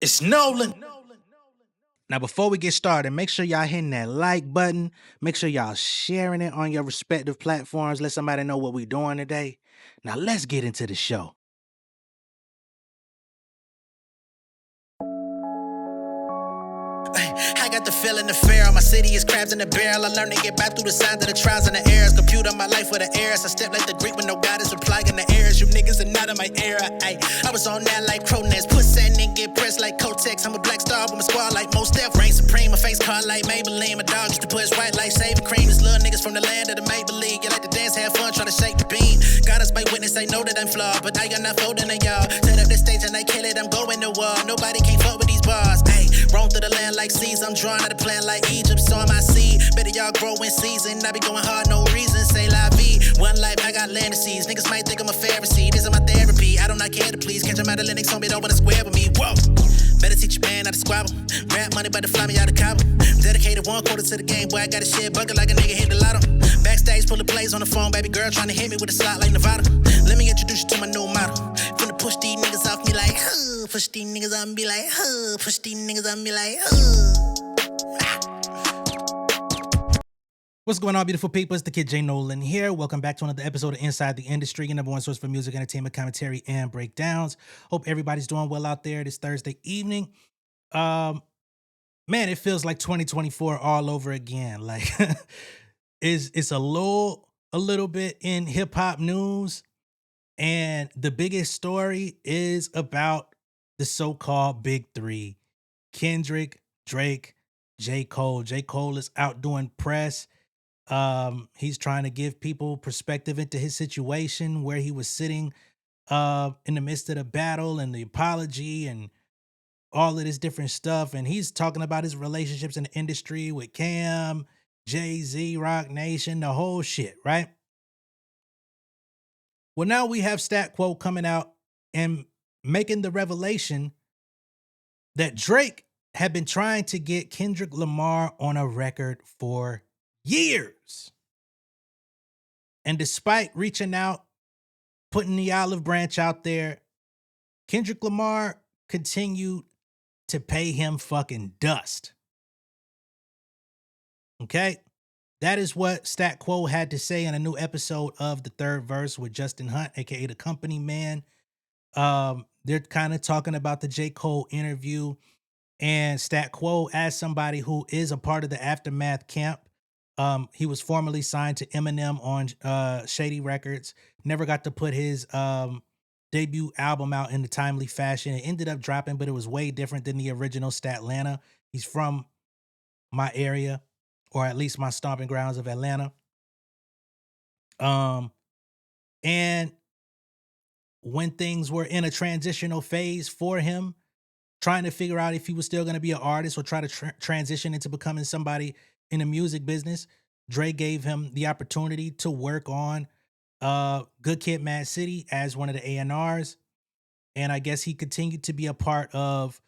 It's Nolan. Now, before we get started, make sure y'all hitting that like button. Make sure y'all sharing it on your respective platforms. Let somebody know what we're doing today. Now, let's get into the show. I got the feeling the fear. My city is crabs in the barrel. I learned to get back through the signs of the trials and the errors. Compute on my life with the errors. I step like the Greek when no God is applying the errors. You niggas are not in my era. I was on that like Cronets. Puss and then get pressed like Kotex. I'm a black star, but my squad like most Def. Reign supreme, my face card like Maybelline. My dog used to push white like saving cream. These little niggas from the land of the Maybelline. You like to dance, have fun, try to shake the beam. God is my witness, they know that I'm flawed, but I got not folding on y'all. Set up the stage and I kill it, I'm going to war. Nobody can fuck with these bars. Roam through the land like seas. I'm drawing out a plan like Egypt, sowing my seed. Better y'all grow in season. I be going hard, no reason. Say la vie. One life, I got land to seize. Niggas might think I'm a Pharisee. This is my therapy. I do not care to please. Catch them out of Linux, homie, don't wanna square with me. Whoa. Better teach a man how to squabble. Rap money, but to fly me out of Cabo. Dedicated 1/4 to the game, boy. I got a shit bucket like a nigga hit the lotto. Backstage, pulling plays on the phone, baby girl trying to hit me with a slot like Nevada. Let me introduce you to my new model. Finna push these niggas off me like, push these niggas on me like, push these niggas on me like, What's going on, beautiful people? It's the kid J Nolan here. Welcome back to another episode of Inside the Industry, your number one source for music, entertainment, commentary, and breakdowns. Hope everybody's doing well out there this Thursday evening. Man, it feels like 2024 all over again. Like it's a little bit in hip hop news, and the biggest story is about the so-called big three: Kendrick, Drake, J. Cole. J. Cole is out doing press. He's trying to give people perspective into his situation, where he was sitting in the midst of the battle and the apology and all of this different stuff. And he's talking about his relationships in the industry with Cam, Jay-Z, Rock Nation, the whole shit, right? Well, now we have Stat Quo coming out and making the revelation that Drake had been trying to get Kendrick Lamar on a record for years. And despite reaching out, putting the olive branch out there, Kendrick Lamar continued to pay him fucking dust. Okay? That is what Stat Quo had to say in a new episode of The Third Verse with Justin Hunt, aka the Company Man. They're kind of talking about the J. Cole interview, and Stat Quo, as somebody who is a part of the Aftermath camp, he was formerly signed to Eminem on Shady Records. Never got to put his debut album out in the timely fashion. It ended up dropping, but it was way different than the original Statlanta. He's from my area, or at least my stomping grounds of Atlanta. And when things were in a transitional phase for him, trying to figure out if he was still going to be an artist or try to transition into becoming somebody in the music business, Dre gave him the opportunity to work on Good Kid, Mad City as one of the A&Rs. And I guess he continued to be a part of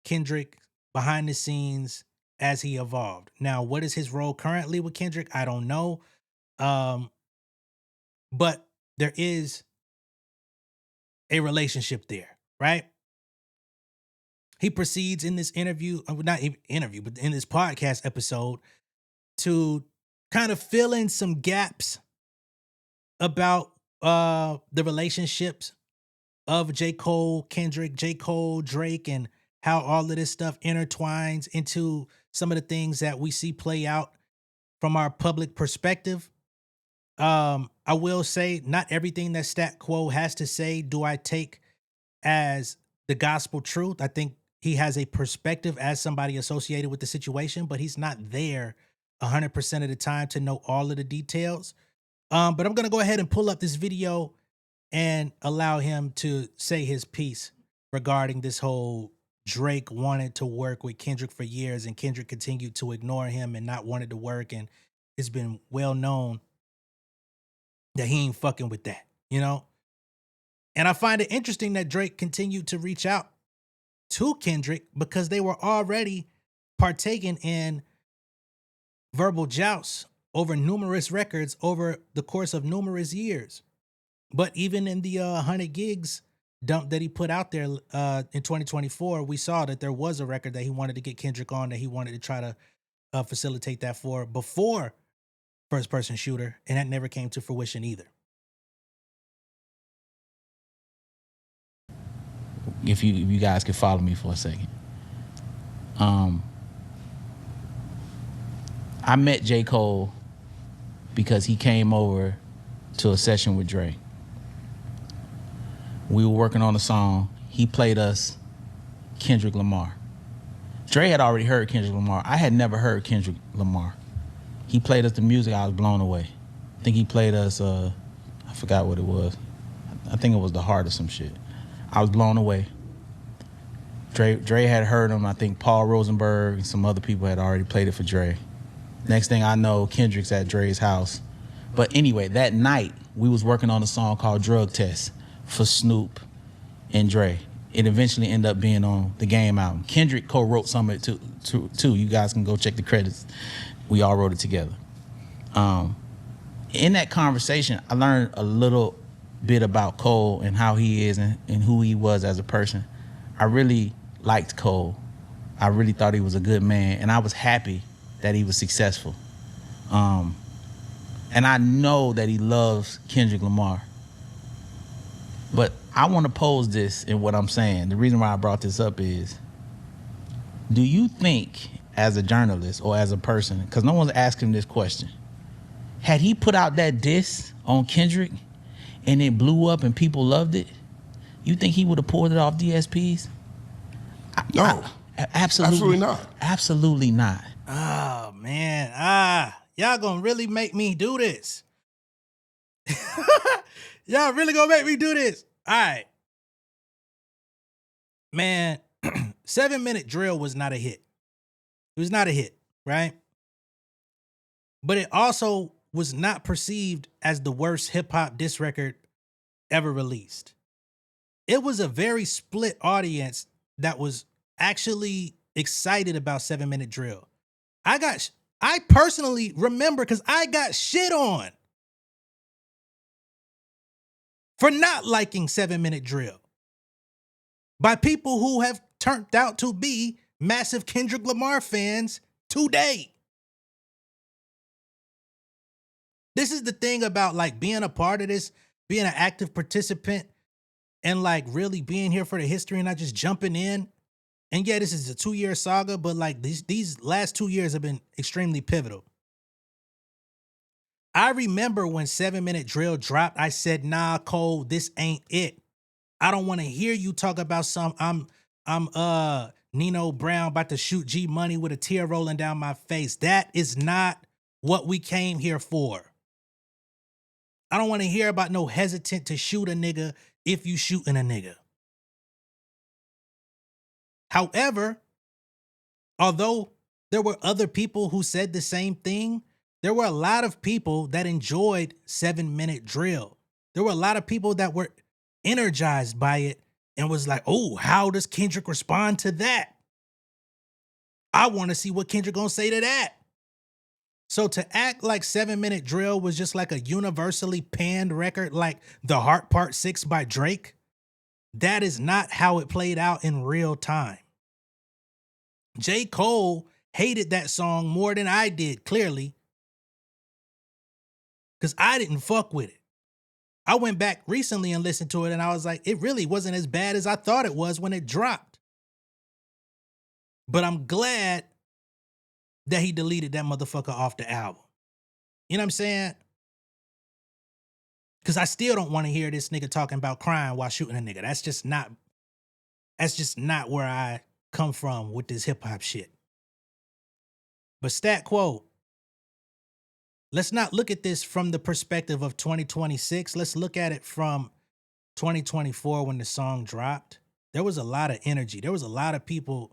Kendrick behind the scenes as he evolved. Now, what is his role currently with Kendrick? I don't know. But there is a relationship there, right? He proceeds in this interview, not even interview, but in this podcast episode, to kind of fill in some gaps about the relationships of J. Cole, Kendrick, J. Cole, Drake, and how all of this stuff intertwines into some of the things that we see play out from our public perspective. I will say not everything that Stat Quo has to say do I take as the gospel truth. I think he has a perspective as somebody associated with the situation, but he's not there 100% of the time to know all of the details. But I'm going to go ahead and pull up this video and allow him to say his piece regarding this whole Drake wanted to work with Kendrick for years and Kendrick continued to ignore him and not wanted to work. And it's been well known that he ain't fucking with that, you know? And I find it interesting that Drake continued to reach out to Kendrick because they were already partaking in verbal jousts over numerous records over the course of numerous years. But even in the 100 Gigs dump that he put out there in 2024, we saw that there was a record that he wanted to get Kendrick on, that he wanted to try to facilitate that for before First Person Shooter, and that never came to fruition either. If you guys could follow me for a second. I met J. Cole because he came over to a session with Dre. We were working on a song. He played us Kendrick Lamar. Dre had already heard Kendrick Lamar. I had never heard Kendrick Lamar. He played us the music. I was blown away. I think he played us, I forgot what it was. I think it was The Heart or some shit. I was blown away. Dre had heard him. I think Paul Rosenberg and some other people had already played it for Dre. Next thing I know, Kendrick's at Dre's house. But anyway, that night, we was working on a song called Drug Test for Snoop and Dre. It eventually ended up being on the Game album. Kendrick co-wrote some of it too. You guys can go check the credits. We all wrote it together. In that conversation, I learned a little bit about Cole and how he is and who he was as a person. I really liked Cole. I really thought he was a good man, and I was happy that he was successful. And I know that he loves Kendrick Lamar. But I want to pose this in what I'm saying. The reason why I brought this up is, do you think, as a journalist or as a person, because no one's asking this question, had he put out that diss on Kendrick and it blew up and people loved it, you think he would have pulled it off DSPs? No. Absolutely not. Absolutely not. Oh, man. Y'all gonna really make me do this. Y'all really gonna make me do this. All right. Man, 7 Minute Drill was not a hit. It was not a hit, right? But it also was not perceived as the worst hip-hop diss record ever released. It was a very split audience that was actually excited about 7 Minute Drill. I personally remember because I got shit on for not liking 7 Minute Drill by people who have turned out to be massive Kendrick Lamar fans today. This is the thing about like being a part of this, being an active participant, and like really being here for the history and not just jumping in. And yeah, this is a 2-year saga, but like these last 2 years have been extremely pivotal. I remember when 7 Minute Drill dropped, I said, nah, Cole, this ain't it. I don't want to hear you talk about I'm Nino Brown about to shoot G Money with a tear rolling down my face. That is not what we came here for. I don't want to hear about no hesitant to shoot a nigga if you shooting a nigga. However, although there were other people who said the same thing, there were a lot of people that enjoyed 7 Minute Drill. There were a lot of people that were energized by it and was like, oh, how does Kendrick respond to that? I want to see what Kendrick gonna say to that. So to act like 7 Minute Drill was just like a universally panned record like The Heart Part 6 by Drake, that is not how it played out in real time. J. Cole hated that song more than I did, clearly, because I didn't fuck with it. I went back recently and listened to it, and I was like, it really wasn't as bad as I thought it was when it dropped. But I'm glad that he deleted that motherfucker off the album. You know what I'm saying? Because I still don't want to hear this nigga talking about crying while shooting a nigga. That's just not where I come from with this hip hop shit. But Stat Quo, let's not look at this from the perspective of 2026. Let's look at it from 2024 when the song dropped. There was a lot of energy. There was a lot of people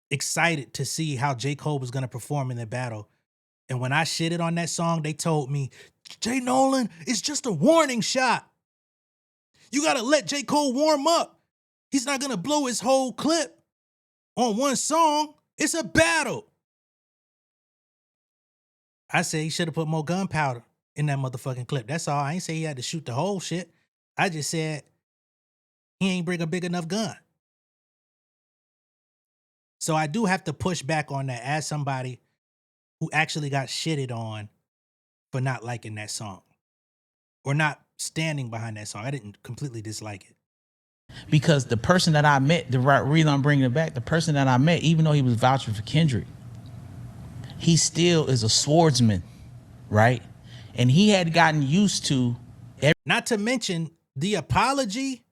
excited to see how J. Cole was going to perform in the battle. And when I shitted on that song, they told me, J Nolan, it's just a warning shot. You got to let J. Cole warm up. He's not going to blow his whole clip on one song. It's a battle. I say he should have put more gunpowder in that motherfucking clip. That's all. I ain't say he had to shoot the whole shit. I just said he ain't bring a big enough gun. So I do have to push back on that as somebody who actually got shitted on for not liking that song or not standing behind that song. I didn't completely dislike it. Because the person that I met, the right reason I'm bringing it back, the person that I met, even though he was vouching for Kendrick, he still is a swordsman, right? And he had gotten used to not to mention the apology.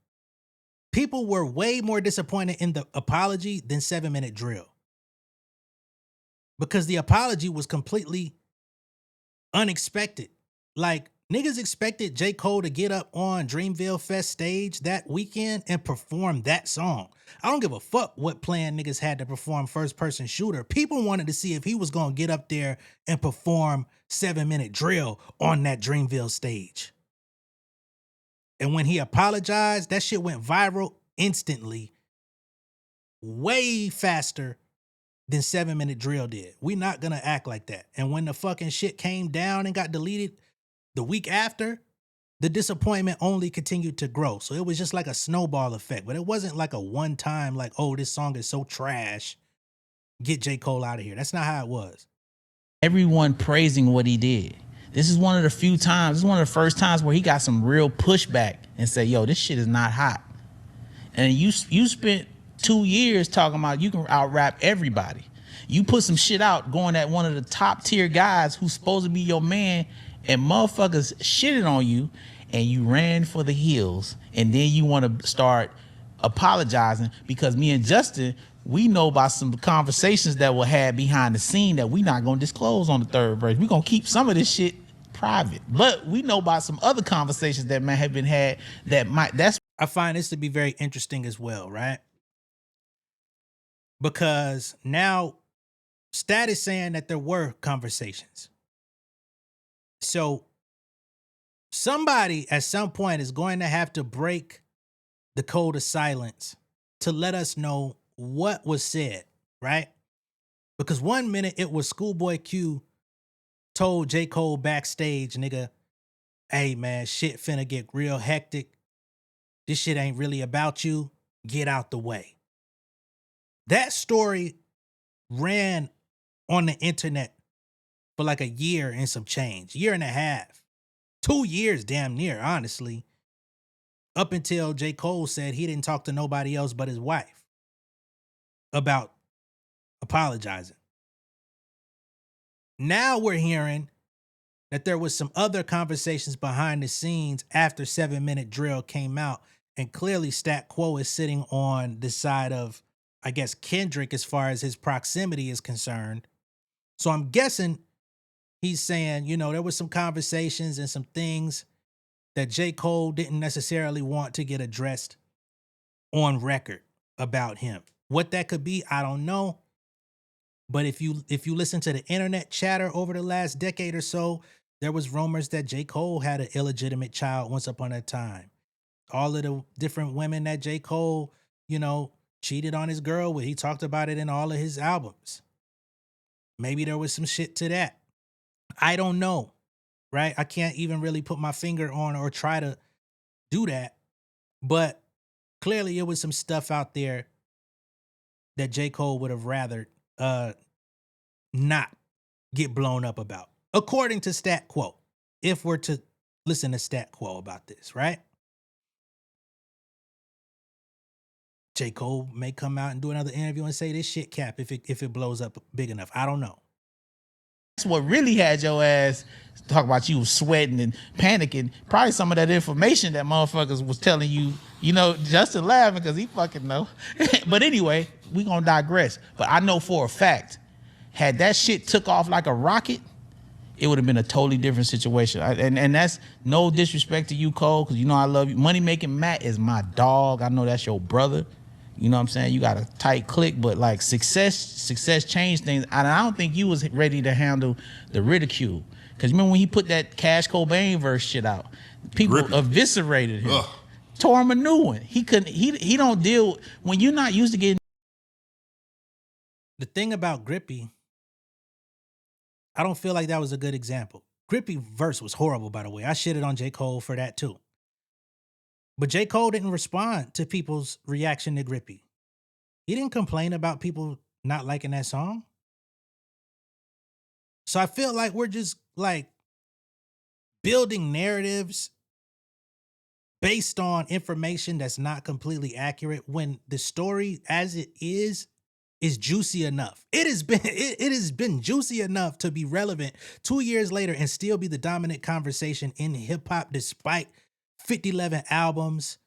People were way more disappointed in the apology than 7 Minute Drill. Because the apology was completely unexpected. Like, niggas expected J. Cole to get up on Dreamville Fest stage that weekend and perform that song. I don't give a fuck what plan niggas had to perform First Person Shooter. People wanted to see if he was gonna get up there and perform 7 Minute Drill on that Dreamville stage. And when he apologized, that shit went viral instantly, way faster than 7 Minute Drill did. We not gonna act like that. And when the fucking shit came down and got deleted the week after, the disappointment only continued to grow. So it was just like a snowball effect, but it wasn't like a one time, like, oh, this song is so trash, get J. Cole out of here. That's not how it was. Everyone praising what he did. This is one of the few times, this is one of the first times where he got some real pushback and said, yo, this shit is not hot. And you spent 2 years talking about you can out rap everybody. You put some shit out going at one of the top tier guys who's supposed to be your man, and motherfuckers shitted on you, and you ran for the hills, and then you want to start apologizing because me and Justin, we know about some conversations that were had behind the scene that we not gonna disclose on the third verse. We gonna keep some of this shit private, but we know about some other conversations that might have been had I find this to be very interesting as well, right? Because now Stat is saying that there were conversations. So somebody at some point is going to have to break the code of silence to let us know what was said, right? Because 1 minute it was Schoolboy Q told J. Cole backstage, nigga, hey man, shit finna get real hectic. This shit ain't really about you. Get out the way. That story ran on the internet for like a year and some change, year and a half, 2 years damn near, honestly, up until J. Cole said he didn't talk to nobody else but his wife about apologizing. Now we're hearing that there was some other conversations behind the scenes after 7 Minute Drill came out, and clearly Stat Quo is sitting on the side of, I guess, Kendrick as far as his proximity is concerned. So I'm guessing he's saying, you know, there was some conversations and some things that J. Cole didn't necessarily want to get addressed on record about him. What that could be, I don't know. But if you listen to the internet chatter over the last decade or so, there was rumors that J. Cole had an illegitimate child once upon a time. All of the different women that J. Cole, you know, cheated on his girl with, he talked about it in all of his albums. Maybe there was some shit to that. I don't know, right? I can't even really put my finger on or try to do that. But clearly it was some stuff out there that J. Cole would have rather not get blown up about, according to Stat Quo, if we're to listen to Stat Quo about this, right? J. Cole may come out and do another interview and say this shit cap if it blows up big enough. I don't know. That's what really had your ass talk about you sweating and panicking. Probably some of that information that motherfuckers was telling you, you know, Justin laughing because he fucking know. But anyway, we gonna digress. But I know for a fact, had that shit took off like a rocket, it would have been a totally different situation. And that's no disrespect to you, Cole, because you know I love you. Money Making Matt is my dog. I know that's your brother. You know what I'm saying? You got a tight click, but like success changed things. And I don't think you was ready to handle the ridicule. Because remember when he put that Cash Cobain verse shit out, people eviscerated him. Ugh. Tore him a new one. He couldn't, he don't deal, when you're not used to getting. The thing about Grippy, I don't feel like that was a good example. Grippy verse was horrible, by the way. I shitted on J. Cole for that too. But J. Cole didn't respond to people's reaction to Grippy. He didn't complain about people not liking that song. So I feel like we're just like building narratives based on information that's not completely accurate when the story as it is juicy enough. It has been juicy enough to be relevant 2 years later and still be the dominant conversation in hip hop despite 5011 albums,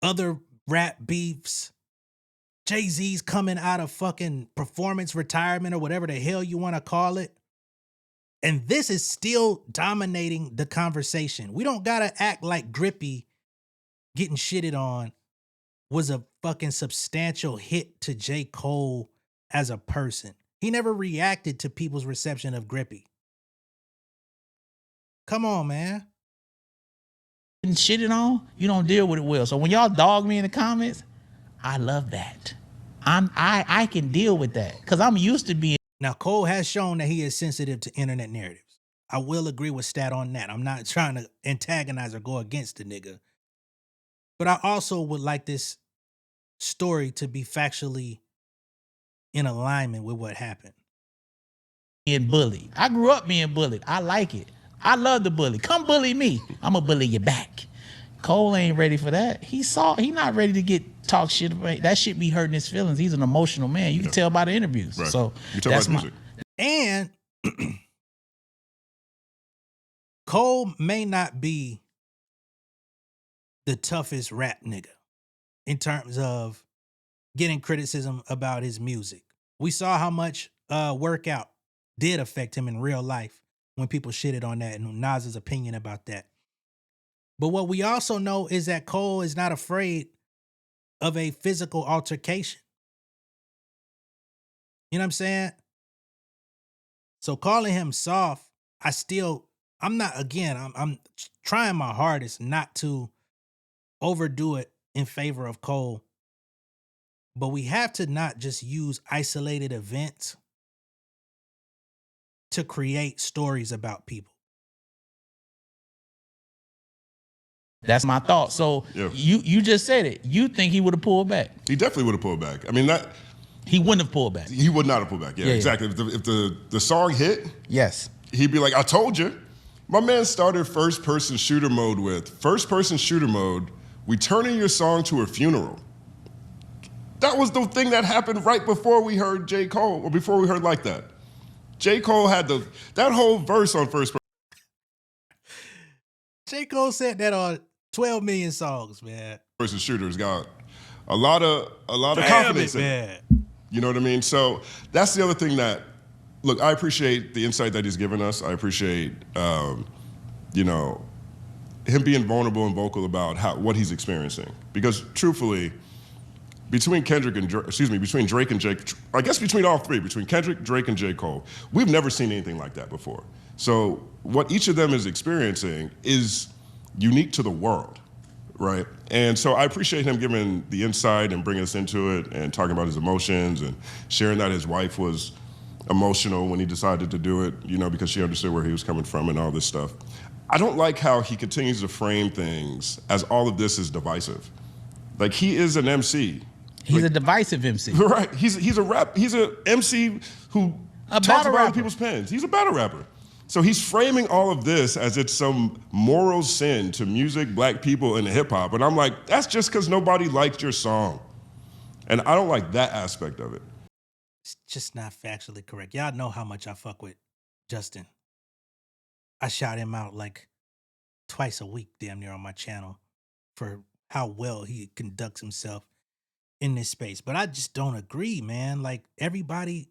other rap beefs, Jay-Z's coming out of fucking performance retirement or whatever the hell you want to call it. And this is still dominating the conversation. We don't gotta act like Grippy getting shitted on was a fucking substantial hit to J. Cole as a person. He never reacted to people's reception of Grippy. Come on, man. And shitted on, you don't deal with it well. So when y'all dog me in the comments, I love that. I can deal with that because I'm used to being. Now, Cole has shown that he is sensitive to internet narratives. I will agree with Stat on that. I'm not trying to antagonize or go against the nigga. But I also would like this story to be factually in alignment with what happened. Being bullied. I grew up being bullied. I like it. I love the bully. Come bully me. I'm going to bully you back. Cole ain't ready for that. He not ready to get talk shit about that shit be hurting his feelings. He's an emotional man. You can tell by the interviews. Right. So you tell that's by music. And Cole may not be the toughest rap nigga in terms of getting criticism about his music. We saw how much Workout did affect him in real life when people shitted on that and Nas's opinion about that. But what we also know is that Cole is not afraid of a physical altercation. You know what I'm saying? So calling him soft, I'm trying my hardest not to overdo it in favor of Cole. But we have to not just use isolated events to create stories about people. That's my thought. So Yeah. you just said it. You think he would have pulled back? He definitely would have pulled back. I mean, He wouldn't have pulled back. he would not have pulled back. Yeah, Yeah. exactly. If the song hit, Yes. he'd be like, I told you. My man started first-person shooter mode with first-person shooter mode, we turning your song to a funeral. That was the thing that happened right before we heard J. Cole, or before we heard Like That. J. Cole had that whole verse on first person. J. Cole said that on 12 million songs, man. Person shooters got a lot of confidence in it. You know what I mean? So that's the other thing that, look, I appreciate the insight that he's given us. I appreciate, him being vulnerable and vocal about what he's experiencing. Because truthfully, between Drake and Jake, I guess between all three, between Kendrick, Drake, and J. Cole, we've never seen anything like that before. So what each of them is experiencing is unique to the world, right? And so I appreciate him giving the insight and bringing us into it and talking about his emotions and sharing that his wife was emotional when he decided to do it, because she understood where he was coming from and all this stuff. I don't like how he continues to frame things as all of this is divisive. Like, he is an MC. He's a divisive MC. Right. He's a MC who talks about people's pens. He's a battle rapper. So he's framing all of this as it's some moral sin to music, black people, and hip hop. And I'm like, that's just because nobody liked your song. And I don't like that aspect of it. It's just not factually correct. Y'all know how much I fuck with Justin. I shout him out like twice a week, damn near, on my channel for how well he conducts himself in this space. But I just don't agree, man. Like, everybody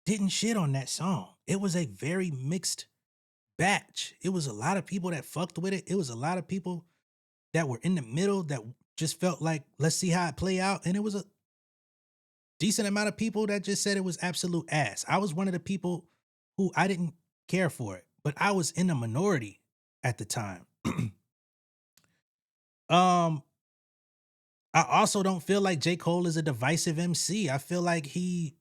didn't shit on that song. It was a very mixed batch. It was a lot of people that fucked with it. It was a lot of people that were in the middle that just felt like, let's see how it play out. And it was a decent amount of people that just said it was absolute ass. I was one of the people who I didn't care for it, but I was in the minority at the time. I also don't feel like J. Cole is a divisive MC. I feel like he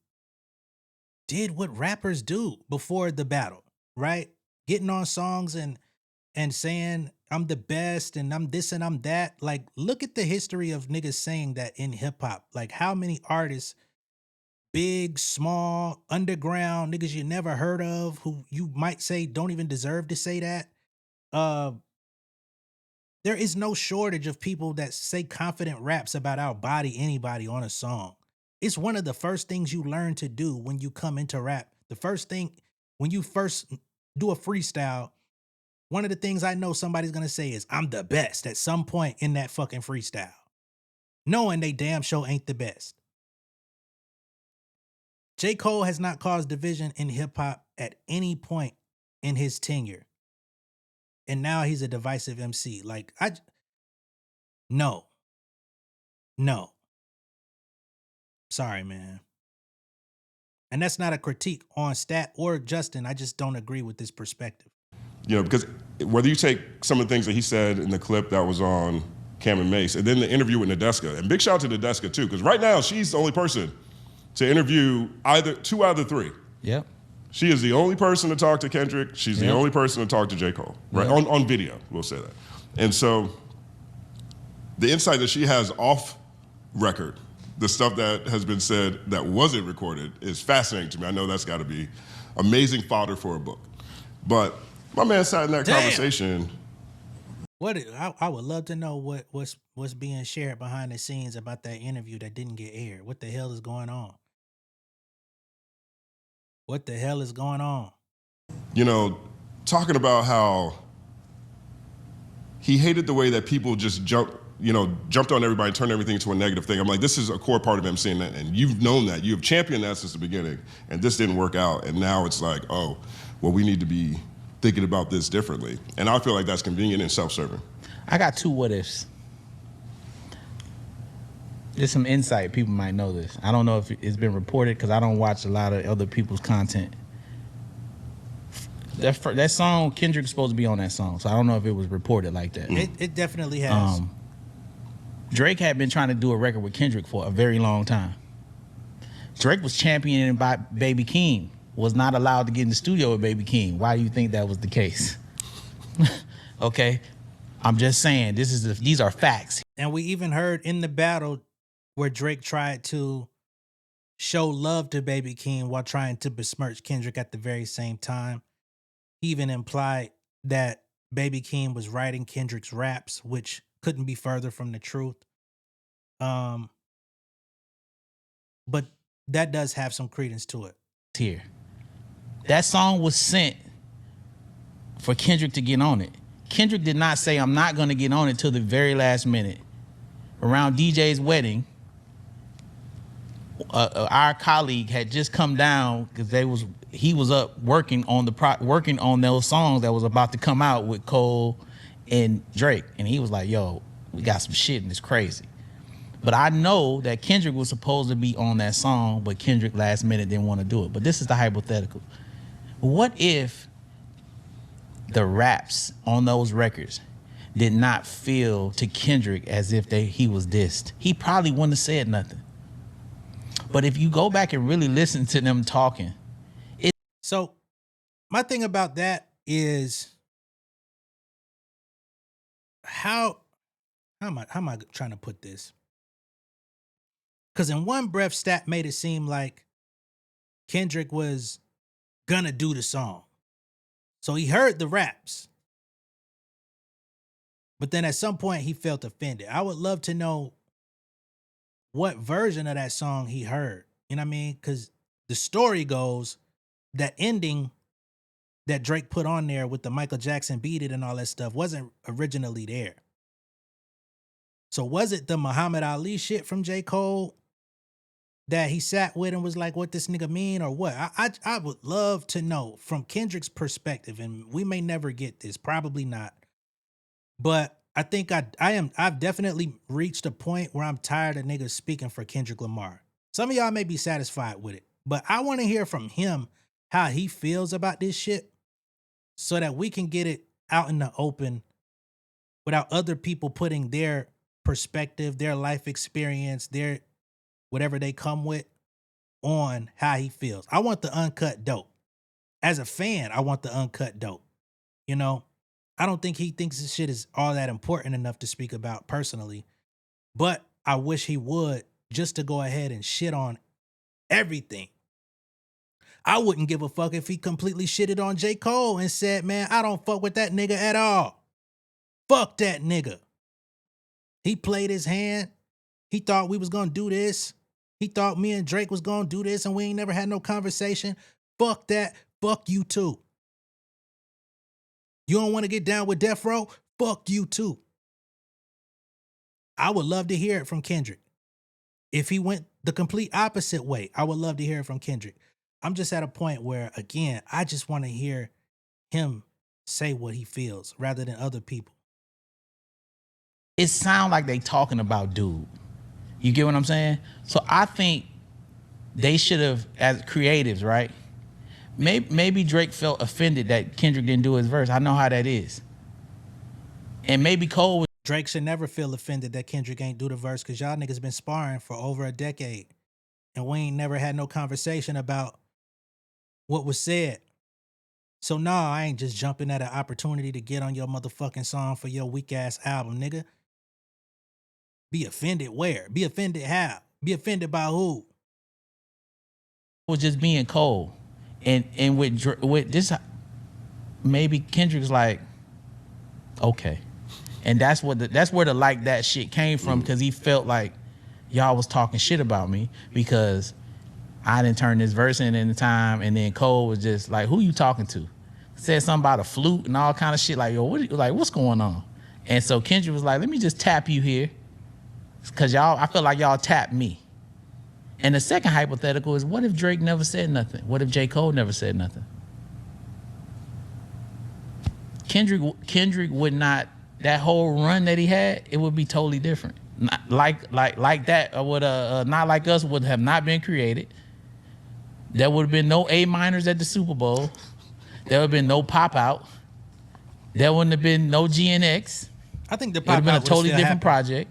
did what rappers do before the battle, right? Getting on songs and saying I'm the best and I'm this and I'm that. Like, look at the history of niggas saying that in hip hop. Like, how many artists, big, small, underground, niggas you never heard of, who you might say don't even deserve to say that. Uh, there is no shortage of people that say confident raps about outbody anybody on a song. It's one of the first things you learn to do when you come into rap. The first thing, when you first do a freestyle, one of the things I know somebody's gonna say is, I'm the best at some point in that fucking freestyle, knowing they damn sure ain't the best. J. Cole has not caused division in hip hop at any point in his tenure. And now he's a divisive MC. Like, no. Sorry, man. And that's not a critique on Stat or Justin. I just don't agree with this perspective. You know, because whether you take some of the things that he said in the clip that was on Cam and Mace, and then the interview with Nadeska, and big shout out to Nadeska too, because right now she's the only person to interview two out of the three. Yep. She is the only person to talk to Kendrick. She's the only person to talk to J. Cole, right? Yep. On video, we'll say that. And so the insight that she has off record, the stuff that has been said that wasn't recorded, is fascinating to me. I know that's got to be amazing fodder for a book. But my man sat in that conversation. I would love to know what's being shared behind the scenes about that interview that didn't get aired. What the hell is going on? What the hell is going on? You know, talking about how he hated the way that people just jumped on everybody and turned everything into a negative thing. I'm like, this is a core part of MCing, and you've known that. You've championed that since the beginning, and this didn't work out. And now it's like, oh, well, we need to be thinking about this differently. And I feel like that's convenient and self-serving. I got two what ifs. There's some insight. People might know this. I don't know if it's been reported because I don't watch a lot of other people's content. That song, Kendrick's supposed to be on that song, so I don't know if it was reported like that. It definitely has. Drake had been trying to do a record with Kendrick for a very long time. Drake was championing by Baby Keem, was not allowed to get in the studio with Baby Keem. Why do you think that was the case? Okay, I'm just saying these are facts. And we even heard in the battle where Drake tried to show love to Baby Keem while trying to besmirch Kendrick at the very same time. He even implied that Baby Keem was writing Kendrick's raps, which couldn't be further from the truth. But that does have some credence to it. Here, that song was sent for Kendrick to get on it. Kendrick did not say, I'm not going to get on it till the very last minute. Around DJ's wedding, our colleague had just come down because he was up working on those songs that was about to come out with Cole and Drake, and he was like, yo, we got some shit and it's crazy. But I know that Kendrick was supposed to be on that song, but Kendrick last minute didn't want to do it. But this is the hypothetical. What if the raps on those records did not feel to Kendrick as if he was dissed? He probably wouldn't have said nothing. But if you go back and really listen to them talking. So my thing about that is how am I trying to put this? Because in one breath, Stat made it seem like Kendrick was gonna do the song. So he heard the raps. But then at some point he felt offended. I would love to know what version of that song he heard. You know what I mean? Because the story goes that ending that Drake put on there with the Michael Jackson Beat It and all that stuff wasn't originally there. So was it the Muhammad Ali shit from J. Cole that he sat with and was like, what this nigga mean or what? I would love to know from Kendrick's perspective, and we may never get this, probably not. But I think I've definitely reached a point where I'm tired of niggas speaking for Kendrick Lamar. Some of y'all may be satisfied with it, but I want to hear from him how he feels about this shit so that we can get it out in the open without other people putting their perspective, their life experience, their whatever they come with on how he feels. I want the uncut dope. As a fan, I want the uncut dope. You know, I don't think he thinks this shit is all that important enough to speak about personally. But I wish he would, just to go ahead and shit on everything. I wouldn't give a fuck if he completely shitted on J. Cole and said, man, I don't fuck with that nigga at all. Fuck that nigga. He played his hand. He thought we was gonna do this. He thought me and Drake was gonna do this and we ain't never had no conversation. Fuck that. Fuck you too. You don't want to get down with Death Row? Fuck you too. I would love to hear it from Kendrick. If he went the complete opposite way, I would love to hear it from Kendrick. I'm just at a point where, again, I just want to hear him say what he feels rather than other people. It sounds like they talking about dude. You get what I'm saying? So I think they should have, as creatives, right? Maybe Drake felt offended that Kendrick didn't do his verse. I know how that is. And maybe Cole was. Drake should never feel offended that Kendrick ain't do the verse because y'all niggas been sparring for over a decade. And we ain't never had no conversation about what was said. So no, I ain't just jumping at an opportunity to get on your motherfucking song for your weak ass album, nigga. Be offended where? Be offended how? Be offended by who? Was just being Cole. And with this, maybe Kendrick's like, okay. And that's where the like that shit came from, because he felt like y'all was talking shit about me because I didn't turn this verse in the time, and then Cole was just like, who you talking to? Said something about a flute and all kind of shit, like, yo, what's going on? And so Kendrick was like, let me just tap you here, because I feel like y'all tapped me. And the second hypothetical is, what if Drake never said nothing? What if J. Cole never said nothing? Kendrick would not, that whole run that he had, it would be totally different. Not like that, or would Not Like Us would have not been created. There would have been no A minors at the Super Bowl. There would have been no Pop Out. There wouldn't have been no GNX. I think the Pop Out would have been a totally different happen. project.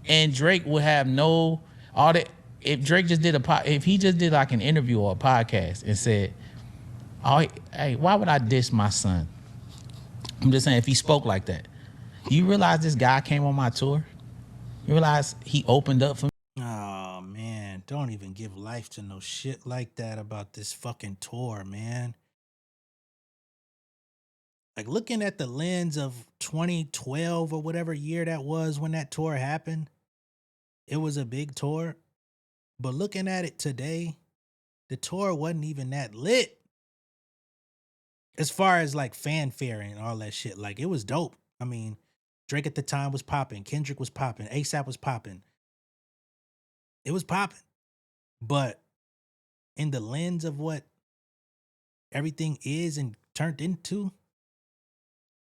And Drake would have no all that. If Drake just did if he just did like an interview or a podcast and said, "Oh, hey, why would I diss my son?" I'm just saying, if he spoke like that, you realize this guy came on my tour? You realize he opened up for me? Oh man, don't even give life to no shit like that about this fucking tour, man. Like, looking at the lens of 2012 or whatever year that was when that tour happened, it was a big tour. But looking at it today, the tour wasn't even that lit. As far as like fanfare and all that shit, like, it was dope. I mean, Drake at the time was popping, Kendrick was popping, ASAP was popping. It was popping. But in the lens of what everything is and turned into,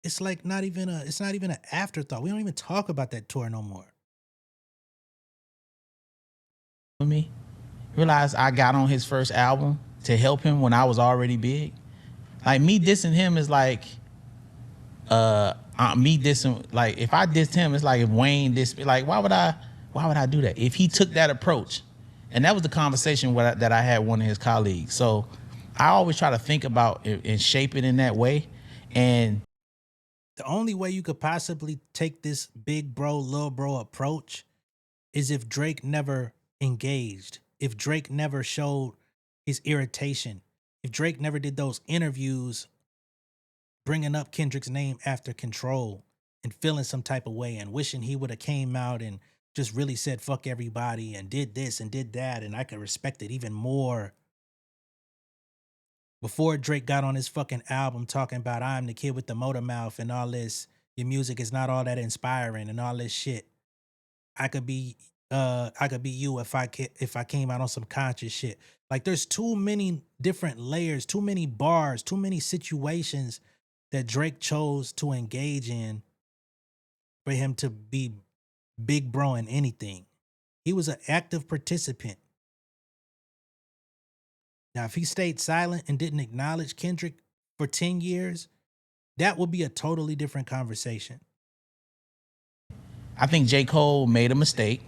it's like it's not even an afterthought. We don't even talk about that tour no more. Me, realize I got on his first album to help him when I was already big. Like, me dissing him is like me dissing, like, if I dissed him, it's like if Wayne dissed me. Like, why would I do that? If he took that approach, and that was the conversation that I had with one of his colleagues. So I always try to think about it and shape it in that way. And the only way you could possibly take this big bro, little bro approach is if Drake never engaged, if Drake never showed his irritation, if Drake never did those interviews bringing up Kendrick's name after Control and feeling some type of way and wishing he would have came out and just really said fuck everybody and did this and did that, and I could respect it even more. Before Drake got on his fucking album talking about I'm the kid with the motor mouth and all this, your music is not all that inspiring and all this shit. I could be you if I came out on some conscious shit. Like, there's too many different layers, too many bars, too many situations that Drake chose to engage in for him to be big bro in anything. He was an active participant. Now, if he stayed silent and didn't acknowledge Kendrick for 10 years, that would be a totally different conversation. I think J. Cole made a mistake.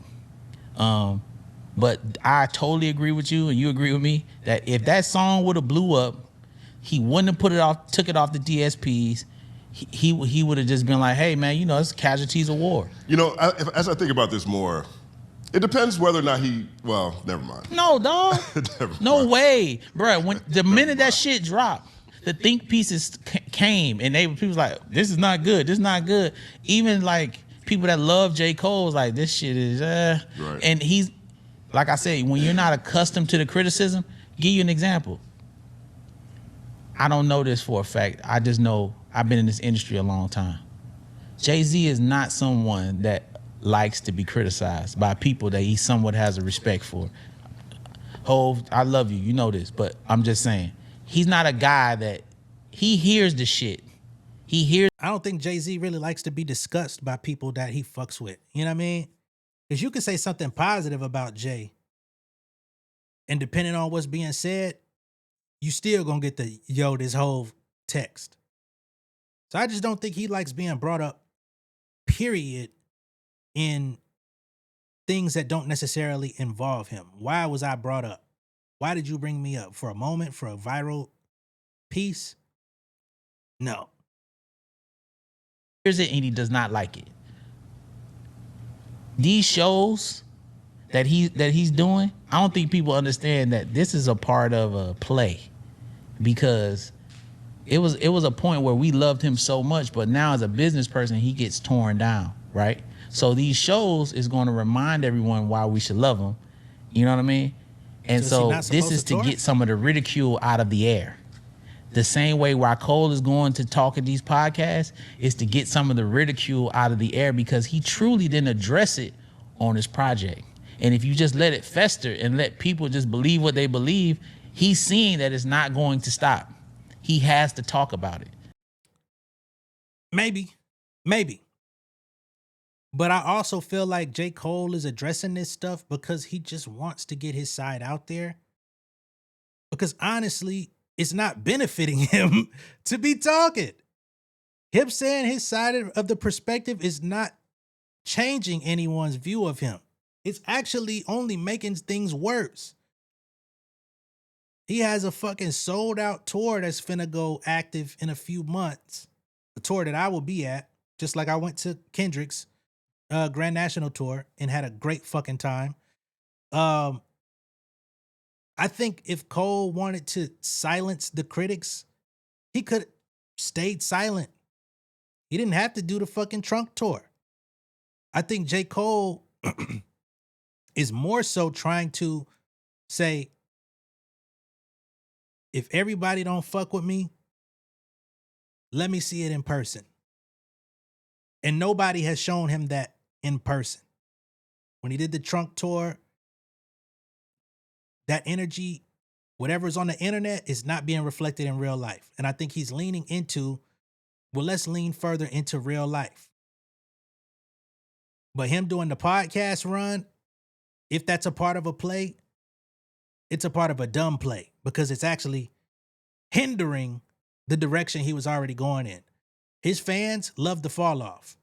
But I totally agree with you, and you agree with me, that if that song would have blew up, he wouldn't have took it off the DSPs, he would have just been like, hey man, it's casualties of war. As I think about this more, it depends whether or not well, never mind. No, dog. No way, bro. When the minute that mind. shit dropped, the think pieces came, and people was like, this is not good. This is not good. Even like people that love J. Cole was like, this shit is Right. And he's, like I said, when you're not accustomed to the criticism, give you an example. I don't know this for a fact. I just know I've been in this industry a long time. Jay-Z is not someone that likes to be criticized by people that he somewhat has a respect for. Hov, I love you, you know this, but I'm just saying, he's not a guy that he hears the shit. I don't think Jay-Z really likes to be discussed by people that he fucks with. You know what I mean? Because you can say something positive about Jay, and depending on what's being said, you still gonna get this whole text. So I just don't think he likes being brought up, period, in things that don't necessarily involve him. Why was I brought up? Why did you bring me up? For a moment? For a viral piece? No. Hears it and he does not like it. These shows that he's doing, I don't think people understand that this is a part of a play, because it was a point where we loved him so much, but now as a business person, he gets torn down, right? So these shows is going to remind everyone why we should love him. You know what I mean? And so this is to get some of the ridicule out of the air. The same way why Cole is going to talk at these podcasts is to get some of the ridicule out of the air, because he truly didn't address it on his project. And if you just let it fester and let people just believe what they believe, he's seeing that it's not going to stop. He has to talk about it. Maybe. But I also feel like J. Cole is addressing this stuff because he just wants to get his side out there. Because honestly, it's not benefiting him to be talking. Him saying his side of the perspective is not changing anyone's view of him. It's actually only making things worse. He has a fucking sold out tour that's finna go active in a few months. A tour that I will be at, just like I went to Kendrick's Grand National Tour and had a great fucking time. I think if Cole wanted to silence the critics, he could have stayed silent. He didn't have to do the fucking trunk tour. I think J. Cole is more so trying to say, if everybody don't fuck with me, let me see it in person. And nobody has shown him that in person. When he did the trunk tour, that energy, whatever's on the internet, is not being reflected in real life. And I think he's leaning into, well, let's lean further into real life. But him doing the podcast run, if that's a part of a play, it's a part of a dumb play, because it's actually hindering the direction he was already going in. His fans love the fall off.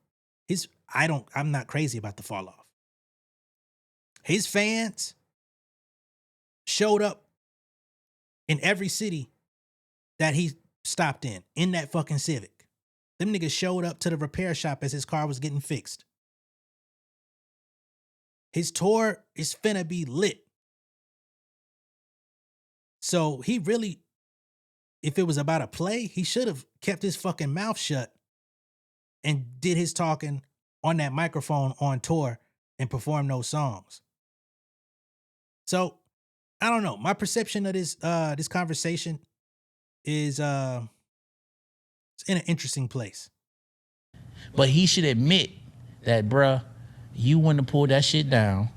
I'm not crazy about the fall off. His fans showed up in every city that he stopped in that fucking Civic. Them niggas showed up to the repair shop as his car was getting fixed. His tour is finna be lit. So he really, if it was about a play, he should have kept his fucking mouth shut and did his talking on that microphone on tour and performed those songs. So I don't know. My perception of this conversation is it's in an interesting place. But he should admit that, bruh, you wouldn't have pulled that shit down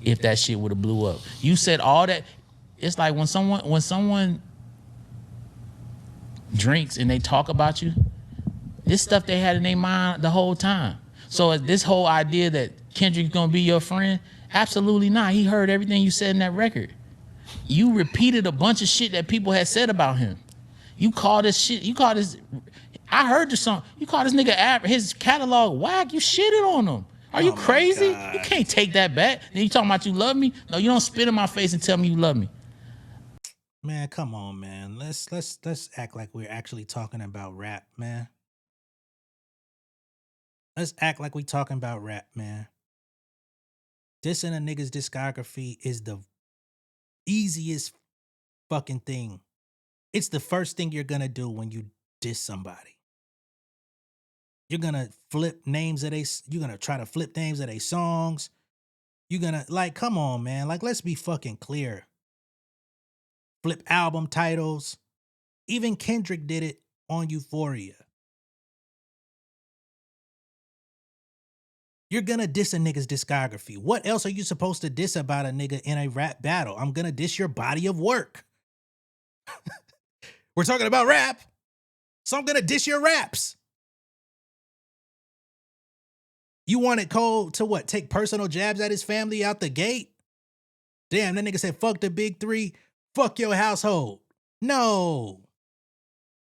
if that shit would have blew up. You said all that. It's like when someone drinks and they talk about you, this stuff they had in their mind the whole time. So this whole idea that Kendrick's gonna be your friend, absolutely not. He heard everything you said in that record. You repeated a bunch of shit that people had said about him. You call this, I heard the song. You call this nigga his catalog whack. You shitted on him. Are you crazy? You can't take that back. Then you talking about you love me? No, you don't spit in my face and tell me you love me. Man, come on, man. Let's act like we're actually talking about rap, man. Let's act like we talking about rap, man. Dissing a nigga's discography is the easiest fucking thing. It's the first thing you're gonna do when you diss somebody. You're gonna you're gonna try to flip names of their songs. You're gonna, like, come on, man. Like, let's be fucking clear. Flip album titles. Even Kendrick did it on Euphoria. You're gonna diss a nigga's discography. What else are you supposed to diss about a nigga in a rap battle? I'm gonna diss your body of work. We're talking about rap, so I'm gonna diss your raps. You wanted Cole to what? Take personal jabs at his family out the gate? Damn, that nigga said, fuck the big three, fuck your household. No.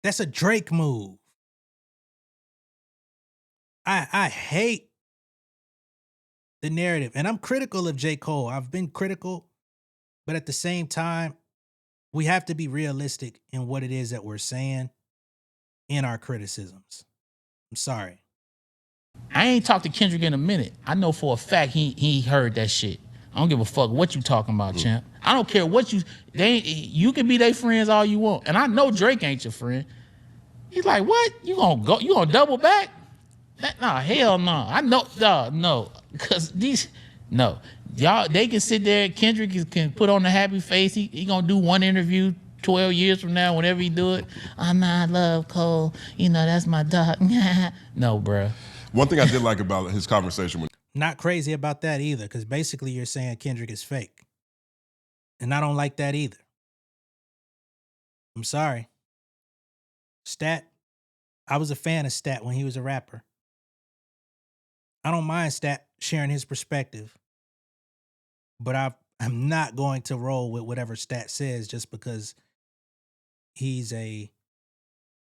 That's a Drake move. I hate the narrative. And I'm critical of J. Cole. I've been critical, but at the same time, we have to be realistic in what it is that we're saying in our criticisms. I'm sorry. I ain't talked to Kendrick in a minute. I know for a fact he heard that shit. I don't give a fuck what you talking about, champ. I don't care what you can be their friends all you want. And I know Drake ain't your friend. He's like, what? You gonna double back? Nah, hell no. I know, no. Cause y'all, they can sit there, Kendrick can put on the happy face. He gonna do one interview 12 years from now, whenever he do it. I love Cole. You know, that's my dog. No, bruh. One thing I did like about his conversation with... Not crazy about that either, because basically you're saying Kendrick is fake. And I don't like that either. I'm sorry. Stat, I was a fan of Stat when he was a rapper. I don't mind Stat sharing his perspective, but I'm not going to roll with whatever Stat says just because he's a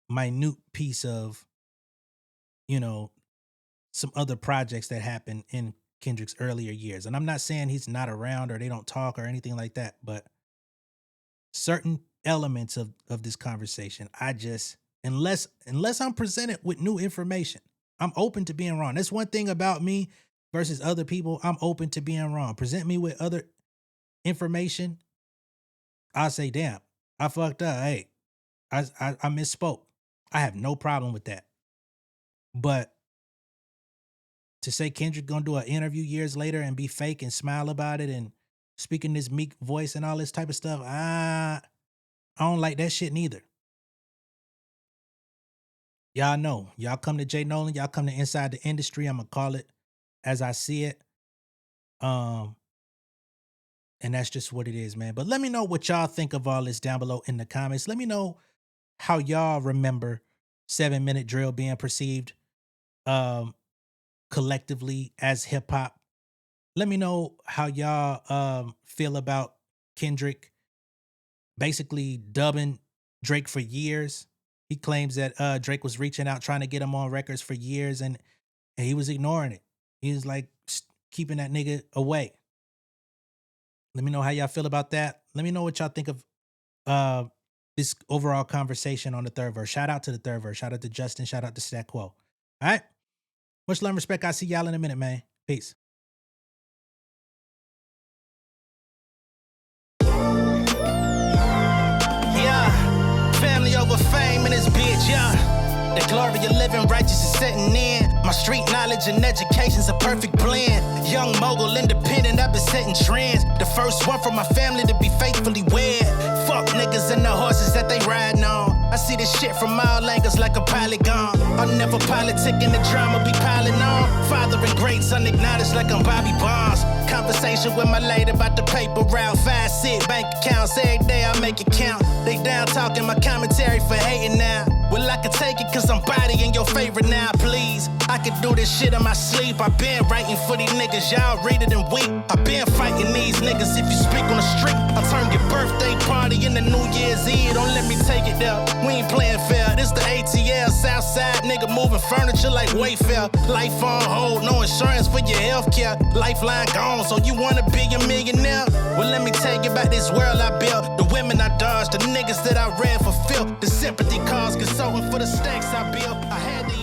minute piece of, you know, some other projects that happened in Kendrick's earlier years. And I'm not saying he's not around or they don't talk or anything like that, but certain elements of this conversation, I just, unless I'm presented with new information, I'm open to being wrong. That's one thing about me versus other people. I'm open to being wrong. Present me with other information, I'll say, damn, I fucked up. Hey, I misspoke. I have no problem with that. But to say Kendrick gonna do an interview years later and be fake and smile about it and speak in this meek voice and all this type of stuff, I don't like that shit neither. Y'all know. Y'all come to J Nolan, y'all come to Inside the Industry. I'm gonna call it as I see it. And that's just what it is, man. But let me know what y'all think of all this down below in the comments. Let me know how y'all remember 7 Minute Drill being perceived collectively as hip hop. Let me know how y'all feel about Kendrick basically dubbing Drake for years. He claims that Drake was reaching out trying to get him on records for years and he was ignoring it. He was like keeping that nigga away. Let me know how y'all feel about that. Let me know what y'all think of this overall conversation on the third verse. Shout out to the third verse. Shout out to Justin. Shout out to Stat Quo. All right? Much love and respect. I'll see y'all in a minute, man. Peace. Yeah, family over fame in this bitch, yeah. The glory of living righteous is setting in. My street knowledge and education's a perfect blend. Young mogul, independent, I've been setting trends. The first one from my family to be faithfully wed. Fuck niggas and the horses that they riding on. I see this shit from all angles like a polygon. I'm never politicking, the drama be piling on. Father and greats unacknowledged like I'm Bobby Bonds. Conversation with my lady about the paper route. 5 sit bank accounts, every day I make it count. They down talking my commentary for hating now. Well, I can take it cause I'm bodying your favorite now, please. I could do this shit in my sleep. I been writing for these niggas, y'all read it and weep. I been fighting these niggas if you speak on the street. I'll turn your birthday party into New Year's Eve. Don't let me take it there. We ain't playing fair. This the ATL, Southside nigga moving furniture like Wayfair. Life on hold, no insurance for your health care. Lifeline gone, so you wanna be a millionaire? Well, let me tell you about this world I built. The women I dodged, the niggas that I ran for filth. The sympathy calls, consulting for the stacks I built. I had to